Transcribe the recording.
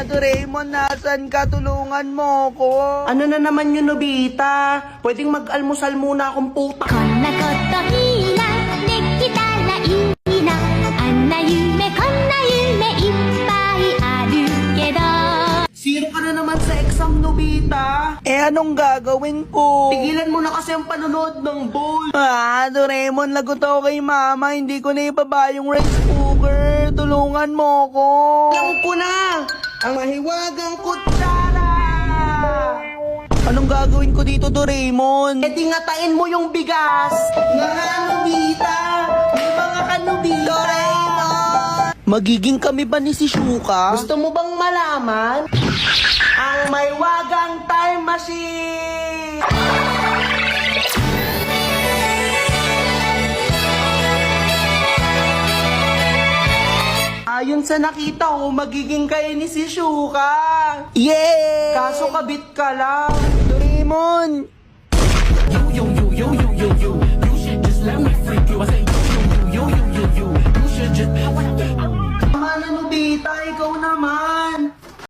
Doraemon, nasan ka? Tulungan mo ko. Ano na naman yun, Nobita? Pwedeng mag-almusal muna akong puta. こんなこといいなできたらいいなあんな夢こんな夢いっぱいあるけど Zero ka na naman sa exam, Nobita. Eh, anong gagawin ko? Tigilan mo na kasi ang panonood ng ball. Doraemon, lagot ako kay mama. Hindi ko na ibaba yung rice cooker. Tulungan mo ko. Alam ko na! Ang mahiwagang kutsara! Anong gagawin ko dito, Doraemon? E di ngatain mo yung bigas! Mga Nobita! May mga kanubita! Doraemon! Magiging kami ba ni si Shuka? Gusto mo bang malaman? Ang may wagang time machine! Ayon sa nakita ko, magiging kayo ni si Shuka. Yeah! Kaso kabit ka lang. Doraemon! Tama na, Nobita, ikaw naman.